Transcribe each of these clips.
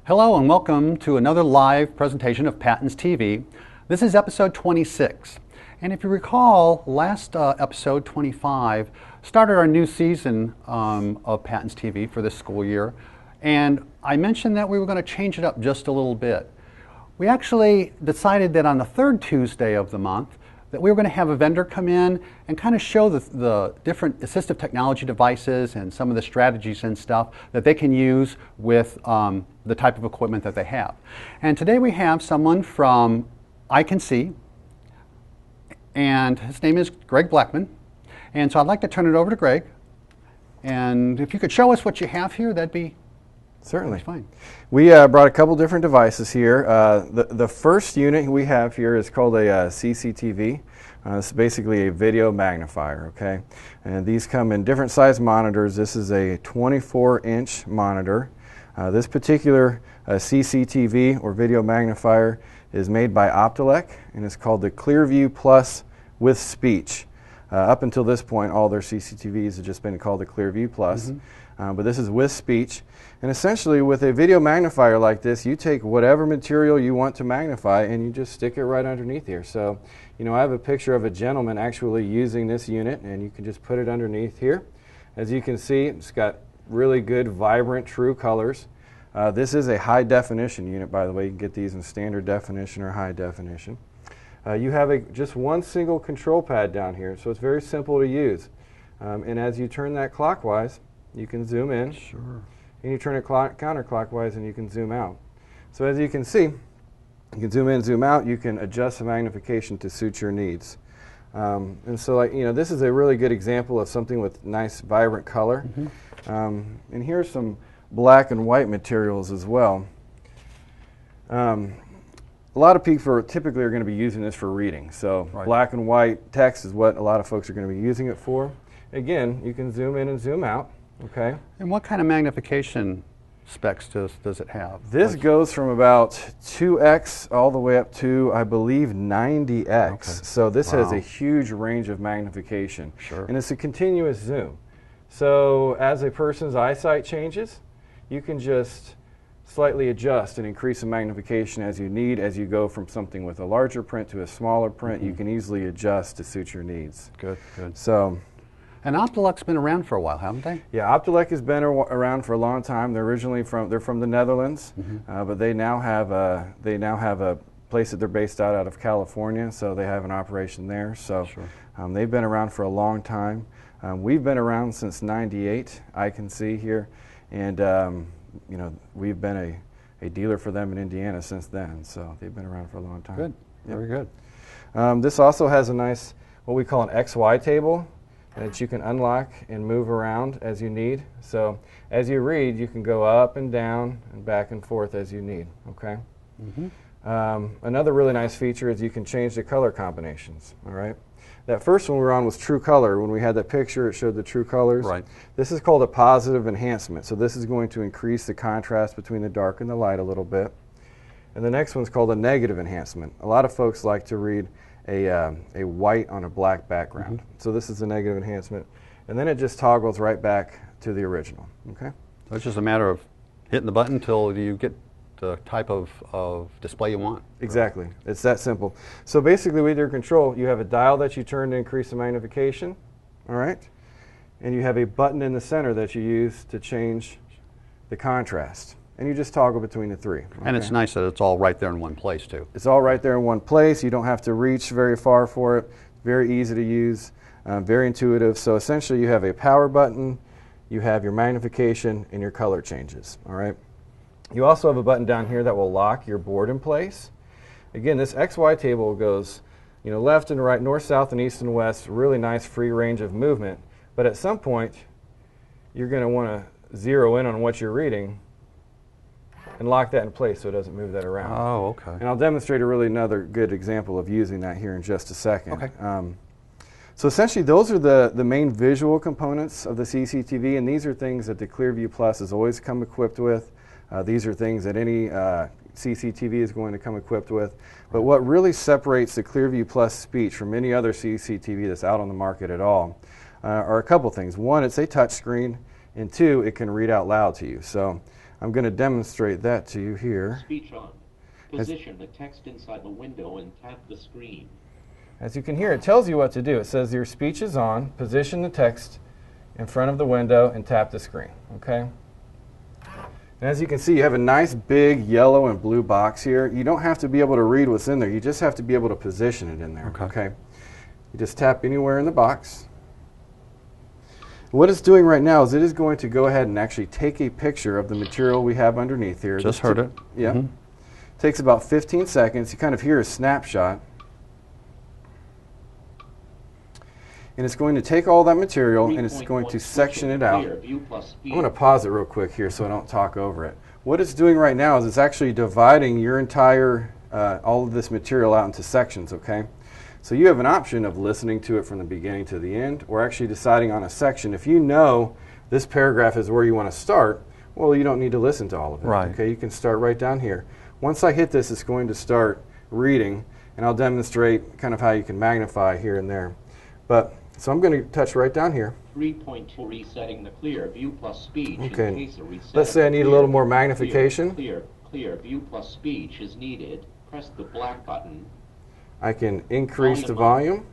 Hello and welcome to another live presentation of Patents TV. This is episode 26. And if you recall, last episode 25 started our new season of Patents TV for this school year. And I mentioned that we were going to change it up just a little bit. We actually decided that on the third Tuesday of the month that we were going to have a vendor come in and kind of show the different assistive technology devices and some of the strategies and stuff that they can use with the type of equipment that they have. And today we have someone from I Can See, and his name is Greg Blackman. And so I'd like to turn it over to Greg. And if you could show us what you have here, that'd be certainly fine. We brought a couple different devices here. The first unit we have here is called a CCTV. It's basically a video magnifier, okay? And these come in different size monitors. This is a 24-inch monitor. This particular CCTV or video magnifier is made by Optelec, and it's called the ClearView Plus with speech. Up until this point, all their CCTVs have just been called the ClearView Plus, but this is with speech. And essentially, with a video magnifier like this, you take whatever material you want to magnify and you just stick it right underneath here. So, you know, I have a picture of a gentleman actually using this unit, and you can just put it underneath here. As you can see, it's got really good, vibrant, true colors. This is a high definition unit, by the way. You can get these in standard definition or high definition. You have just one single control pad down here, so it's very simple to use. And as you turn that clockwise, you can zoom in. Sure. And you turn it counterclockwise and you can zoom out. So as you can see, you can zoom in, zoom out. You can adjust the magnification to suit your needs. And so, like, you know, this is a really good example of something with nice, vibrant color. And here's some black and white materials as well. A lot of people typically are going to be using this for reading. So black and white text is what a lot of folks are going to be using it for. Again, you can zoom in and zoom out. Okay. And what kind of magnification specs does it have? This goes from about 2x all the way up to, I believe, 90x. Okay. So this has a huge range of magnification. Sure. And it's a continuous zoom. So as a person's eyesight changes, you can just slightly adjust and increase the magnification as you need. As you go from something with a larger print to a smaller print, you can easily adjust to suit your needs. Good, good. So. And Optelec's been around for a while, haven't they? Yeah, Optelec has been around for a long time. They're originally from the Netherlands, but they now have a place that they're based out of California, so they have an operation there. So they've been around for a long time. We've been around since '98. I Can See here, and you know, we've been a dealer for them in Indiana since then. So they've been around for a long time. Good, very good. This also has a nice what we call an XY table that you can unlock and move around as you need. So as you read, you can go up and down and back and forth as you need, okay? Another really nice feature is you can change the color combinations, all right? That first one we were on was true color. When we had that picture, it showed the true colors. Right. This is called a positive enhancement. So this is going to increase the contrast between the dark and the light a little bit. And the next one's called a negative enhancement. A lot of folks like to read a white on a black background. So this is a negative enhancement. And then it just toggles right back to the original. Okay. So it's just a matter of hitting the button until you get the type of display you want. Exactly. It's that simple. So basically with your control, you have a dial that you turn to increase the magnification. All right. And you have a button in the center that you use to change the contrast. And you just toggle between the three. Okay? And it's nice that it's all right there in one place, too. It's all right there in one place. You don't have to reach very far for it. Very easy to use, very intuitive. So essentially you have a power button, you have your magnification, and your color changes. All right. You also have a button down here that will lock your board in place. Again, this XY table goes, you know, left and right, north, south, and east and west. Really nice free range of movement. But at some point, you're going to want to zero in on what you're reading and lock that in place so it doesn't move that around. Oh, okay. And I'll demonstrate another good example of using that here in just a second. Okay. So essentially those are the main visual components of the CCTV, and these are things that the ClearView Plus has always come equipped with. These are things that any CCTV is going to come equipped with. But what really separates the ClearView Plus speech from any other CCTV that's out on the market at all are a couple things. One, it's a touch screen, and two, it can read out loud to you. So I'm going to demonstrate that to you here. Speech on. Position the text inside the window and tap the screen. As you can hear, it tells you what to do. It says your speech is on, position the text in front of the window and tap the screen, okay? And as you can see, you have a nice big yellow and blue box here. You don't have to be able to read what's in there. You just have to be able to position it in there, okay? You just tap anywhere in the box. What it's doing right now is it is going to go ahead and actually take a picture of the material we have underneath here. Just heard it. Yeah. Mm-hmm. Takes about 15 seconds. You kind of hear a snapshot. And it's going to take all that material and it's going to section it out. I'm going to pause it real quick here so I don't talk over it. What it's doing right now is it's actually dividing your entire, all of this material out into sections, okay? So you have an option of listening to it from the beginning to the end, or actually deciding on a section. If you know this paragraph is where you want to start, well, you don't need to listen to all of it. Right. Okay, you can start right down here. Once I hit this, it's going to start reading, and I'll demonstrate kind of how you can magnify here and there. But so I'm going to touch right down here. 3.2 resetting the clear view plus speech. Okay. In case a reset Let's say I need a little more magnification. Clear view plus speech is needed. Press the black button. I can increase the volume.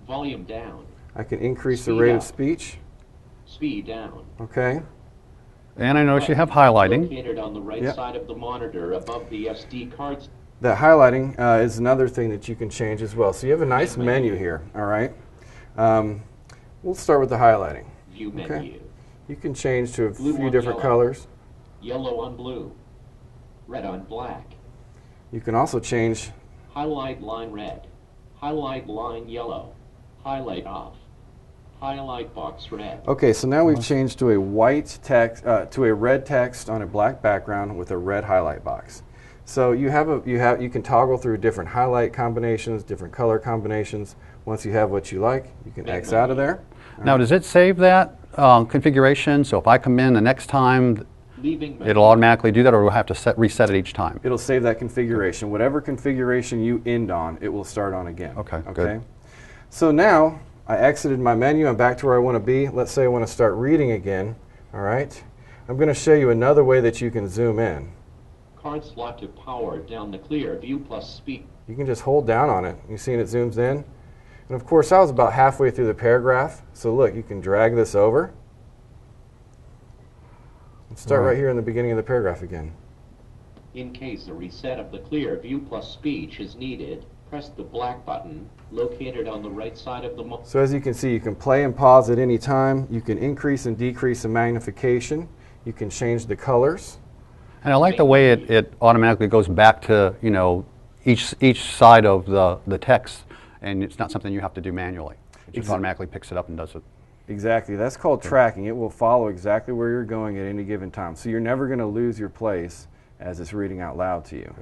Volume down. I can increase the Speed rate up. of speech. Speed down. Okay. And I notice you have highlighting. Located on the right side of the monitor above the SD cards. That highlighting is another thing that you can change as well. So you have a nice menu here, all right? We'll start with the highlighting. View menu. You can change to a Blue few on different yellow. colors. Yellow on blue. Red on black. You can also change. Highlight line red. Highlight line yellow. Highlight off. Highlight box red. Okay, so now we've changed to a white text, to a red text on a black background with a red highlight box. So you can toggle through different highlight combinations, different color combinations. Once you have what you like, you can X out of there. Now, does it save that configuration? So if I come in the next time, it'll automatically do that, or we'll have to reset it each time? It'll save that configuration. Whatever configuration you end on, it will start on again. Okay, good. So now I exited my menu. I'm back to where I want to be. Let's say I want to start reading again. All right. I'm going to show you another way that you can zoom in. Card slot to power down the clear view plus speak. You can just hold down on it. You see it zooms in? And of course, I was about halfway through the paragraph. So look, you can drag this over. And start right here in the beginning of the paragraph again. In case a reset of the clear view plus speech is needed, press the black button located on the right side of the So as you can see, you can play and pause at any time. You can increase and decrease the magnification. You can change the colors. And I like the way it automatically goes back to, you know, each side of the text, and it's not something you have to do manually. It just automatically picks it up and does it. Exactly. That's called tracking. It will follow exactly where you're going at any given time. So you're never going to lose your place as it's reading out loud to you.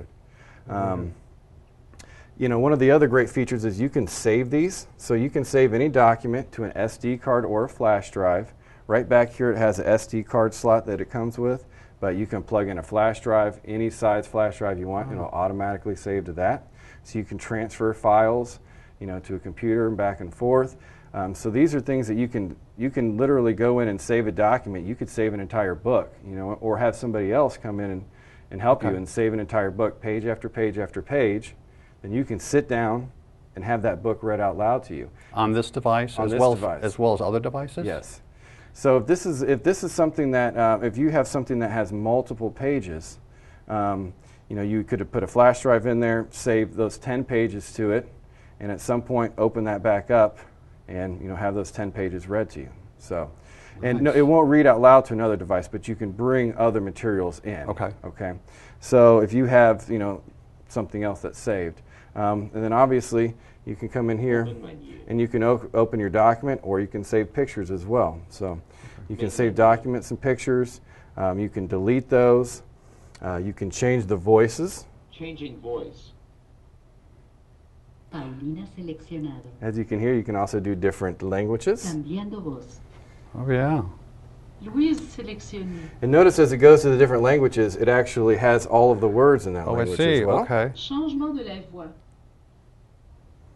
You know, one of the other great features is you can save these. So you can save any document to an SD card or a flash drive. Right back here it has an SD card slot that it comes with, but you can plug in a flash drive, any size flash drive you want, and it'll automatically save to that. So you can transfer files, you know, to a computer and back and forth. So these are things that you can literally go in and save a document. You could save an entire book, you know, or have somebody else come in and help you and save an entire book, page after page after page. Then you can sit down and have that book read out loud to you. On this device, as well as other devices? Yes. So if this is something that, if you have something that has multiple pages, you know, you could have put a flash drive in there, save those 10 pages to it, and at some point open that back up and, you know, have those 10 pages read to you. So, and no, it won't read out loud to another device, but you can bring other materials in. Okay. Okay. So if you have, you know, something else that's saved, and then obviously you can come in here and you can open your document, or you can save pictures as well. So you can save documents and pictures. You can delete those. You can change the voices. Changing voice. Paulina seleccionado. As you can hear, you can also do different languages. Cambiando voz. Oh, yeah. Luis seleccioné. And notice as it goes to the different languages, it actually has all of the words in that Oh, I language see. as well. Okay. Changement de la voix.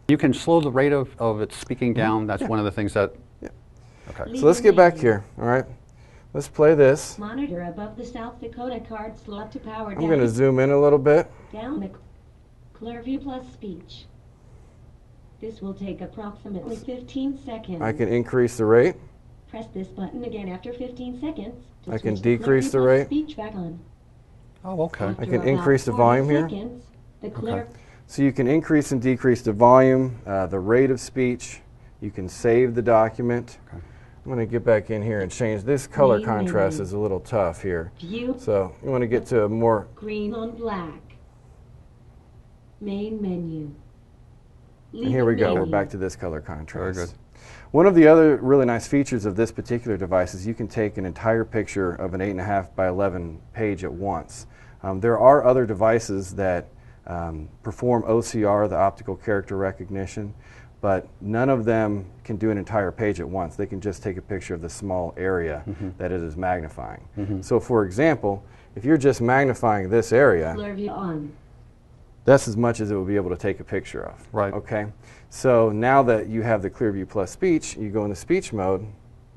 You can slow the rate of it speaking down. That's one of the things that. Yeah. Okay. So let's get back here, all right? Let's play this. Monitor above the South Dakota card slot to power down. I'm going to zoom in a little bit. Down the Clearview plus speech. This will take approximately 15 seconds. I can increase the rate. Press this button again after 15 seconds. To I can switch the decrease Clearview the plus rate. Speech back on. Oh, okay. I After can about increase the 40 volume here. seconds, the Clear So you can increase and decrease the volume, the rate of speech. You can save the document. Okay. I'm going to get back in here and change. This color Main contrast menu. is a little tough here. View So you want to get to a more, green on black. Main menu. and here we go. We're Leaving back menu. to this color contrast. Very good. One of the other really nice features of this particular device is you can take an entire picture of an 8.5 by 11 page at once. There are other devices that perform OCR, the optical character recognition, but none of them can do an entire page at once. They can just take a picture of the small area that it is magnifying. So for example, if you're just magnifying this area, Clearview on. that's as much as it will be able to take a picture of. Right. Okay. So now that you have the Clearview Plus speech, you go into speech mode,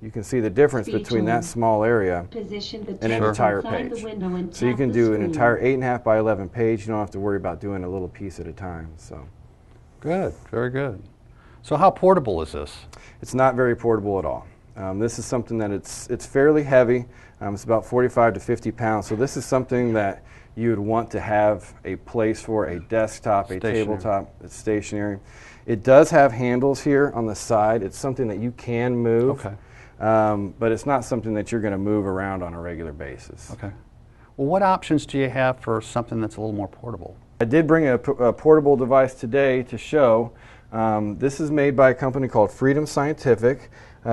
you can see the difference Speech between on. that small area Position the and an text entire inside the page. window and So you tap can the do an screen. entire 8.5 by 11 page. You don't have to worry about doing a little piece at a time. So Good. Very good. So how portable is this? it's not very portable at all. This is something that it's fairly heavy. It's about 45 to 50 pounds. So this is something that you would want to have a place for, a desktop, a Stationary. tabletop. It's stationary. It does have handles here on the side. It's something that you can move. Okay. But it's not something that you're going to move around on a regular basis. Okay. Well, what options do you have for something that's a little more portable? I did bring a portable device today to show. This is made by a company called Freedom Scientific.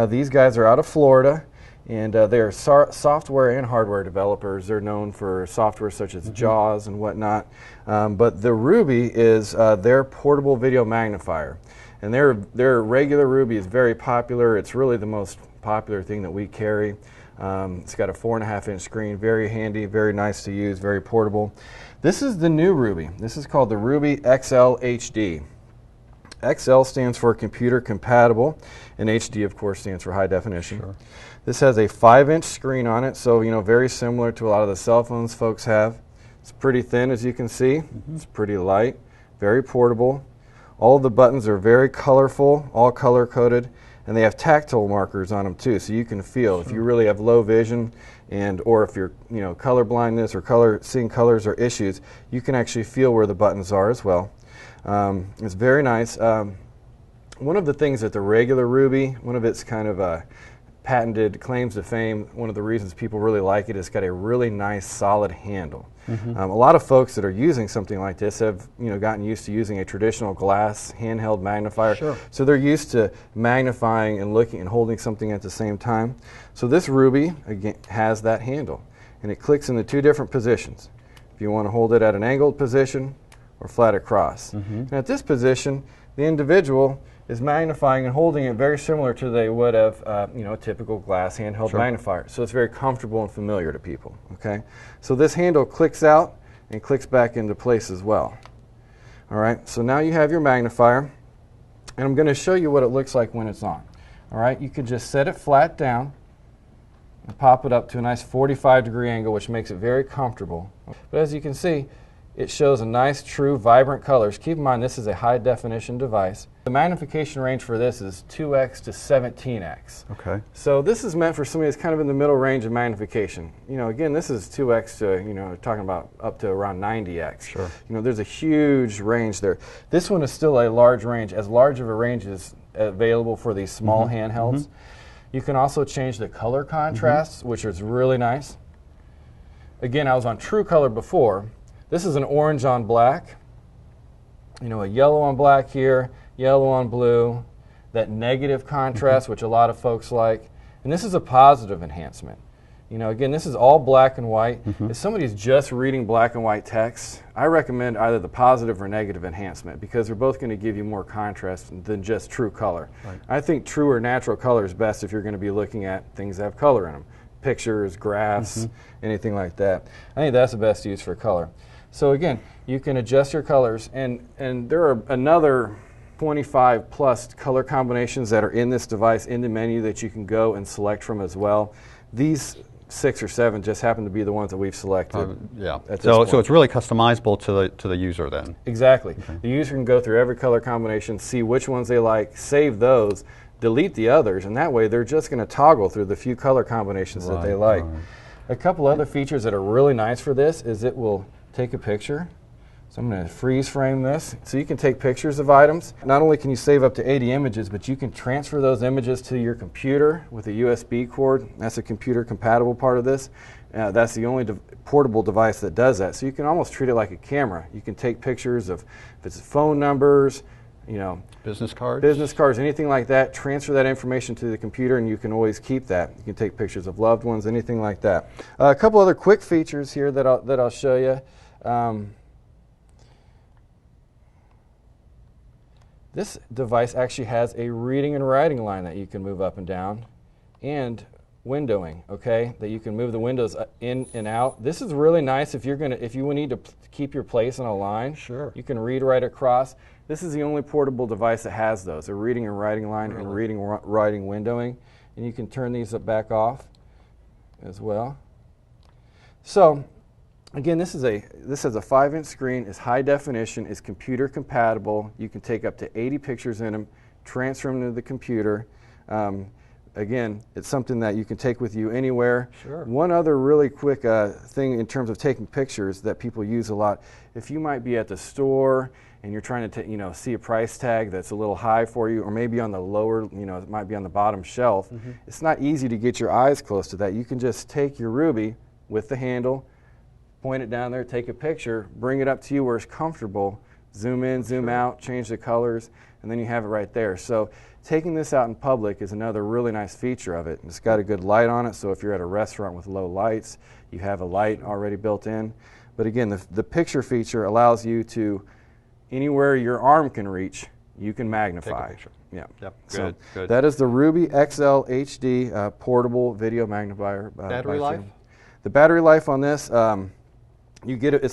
These guys are out of Florida, and they are software and hardware developers. They're known for software such as JAWS and whatnot. But the Ruby is their portable video magnifier. And their regular Ruby is very popular. It's really the most popular thing that we carry. It's got a 4.5-inch screen, very handy, very nice to use, very portable. This is the new Ruby. This is called the Ruby XL HD. XL stands for computer compatible, and HD of course stands for high definition. Sure. This has a 5-inch screen on it, so very similar to a lot of the cell phones folks have. It's pretty thin, as you can see. It's pretty light, very portable. All of the buttons are very colorful, all color coded, and they have tactile markers on them too, so you can feel if you really have low vision, or if you're color blindness or seeing colors or issues, you can actually feel where the buttons are as well. It's very nice. One of the things that the regular Ruby, one of its kind of patented claims to fame, one of the reasons people really like it is it's got a really nice solid handle. A lot of folks that are using something like this have gotten used to using a traditional glass handheld magnifier. Sure. So they're used to magnifying and looking and holding something at the same time. So this Ruby again has that handle, and it clicks in the two different positions. If you want to hold it at an angled position or flat across. And at this position, the individual is magnifying and holding it very similar to they would have, a typical glass handheld magnifier. So it's very comfortable and familiar to people. Okay, so this handle clicks out and clicks back into place as well. All right, so now you have your magnifier, and I'm going to show you what it looks like when it's on. All right, you can just set it flat down and pop it up to a nice 45-degree angle, which makes it very comfortable. But as you can see, it shows a nice, true, vibrant colors. Keep in mind, this is a high-definition device. The magnification range for this is 2x to 17x. Okay. So this is meant for somebody that's kind of in the middle range of magnification. again, this is 2x to, talking about up to around 90x. Sure. There's a huge range there. This one is still a large range, as large of a range as available for these small handhelds. You can also change the color contrasts, which is really nice. Again, I was on true color before. This is an orange on black, a yellow on black here, yellow on blue, that negative contrast, which a lot of folks like. And this is a positive enhancement. Again, this is all black and white. If somebody's just reading black and white text, I recommend either the positive or negative enhancement because they're both going to give you more contrast than just true color. Right. I think true or natural color is best if you're going to be looking at things that have color in them. Pictures, graphs, anything like that. I think that's the best use for color. So again, you can adjust your colors, and there are another 25 plus color combinations that are in this device in the menu that you can go and select from as well. These 6 or 7 just happen to be the ones that we've selected. Yeah. At this So point. it's really customizable to the user then. Exactly. The user can go through every color combination, see which ones they like, save those, delete the others, and that way they're just going to toggle through the few color combinations that they like. Right. A couple other features that are really nice for this is it will take a picture. So I'm going to freeze frame this. So you can take pictures of items. Not only can you save up to 80 images, but you can transfer those images to your computer with a USB cord. That's a computer compatible part of this. That's the only portable device that does that. So you can almost treat it like a camera. You can take pictures of if it's phone numbers, Business cards, anything like that, transfer that information to the computer and you can always keep that. You can take pictures of loved ones, anything like that. A couple other quick features here that I'll show you. This device actually has a reading and writing line that you can move up and down, and windowing, okay, that you can move the windows in and out. This is really nice if you need to keep your place on a line. Sure. You can read right across. This is the only portable device that has those, a reading and writing line and reading writing windowing, and you can turn these back off as well. So again, this has a 5-inch screen, is high definition, is computer compatible. You can take up to 80 pictures in them, transfer them to the computer. Again, it's something that you can take with you anywhere. Sure. One other really quick thing in terms of taking pictures that people use a lot, if you might be at the store and you're trying to see a price tag that's a little high for you, or maybe on the lower, it might be on the bottom shelf, it's not easy to get your eyes close to that. You can just take your Ruby with the handle, point it down there, take a picture, bring it up to you where it's comfortable, zoom in, zoom out, change the colors, and then you have it right there. So taking this out in public is another really nice feature of it. It's got a good light on it, so if you're at a restaurant with low lights, you have a light already built in. But again, the picture feature allows you to, anywhere your arm can reach, you can magnify. Take a picture. Yeah. Yep. So Good. that is the Ruby XL HD portable video magnifier. Battery life? The battery life on this, it's a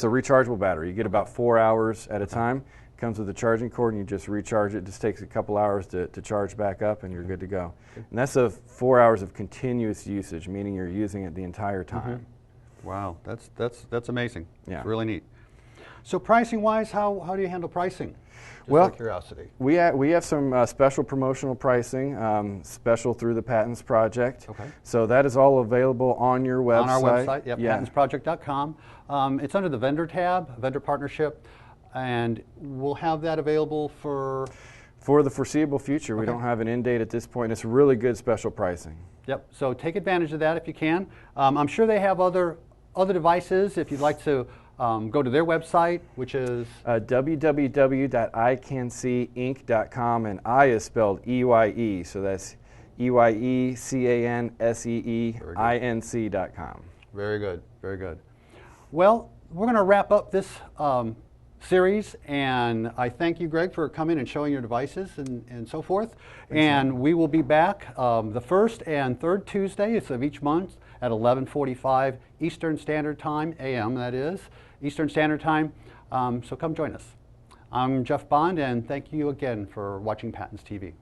rechargeable battery. You get about 4 hours at a time. It comes with a charging cord and you just recharge it. It just takes a couple hours to charge back up and you're good to go. And that's 4 hours of continuous usage, meaning you're using it the entire time. Wow, that's amazing. Yeah. It's really neat. So pricing wise, how do you handle pricing? Just Well, out of curiosity. We have some special promotional pricing, special through the Patents Project. Okay. So that is all available on your website. On our website, yep, Yeah. patentsproject.com. It's under the vendor tab, vendor partnership, and we'll have that available for the foreseeable future. We don't have an end date at this point. It's really good special pricing. Yep. So take advantage of that if you can. I'm sure they have other devices. If you'd like to go to their website, which is www.icansee-inc.com, and I is spelled EYE, so that's EYECANSEEINC.com. very good, very good. Well, we're going to wrap up this series, and I thank you, Greg, for coming and showing your devices and so forth. And we will be back the first and third Tuesdays of each month at 11:45 Eastern Standard Time, AM that is, Eastern Standard Time. So come join us. I'm Jeff Bond, and thank you again for watching Patents TV.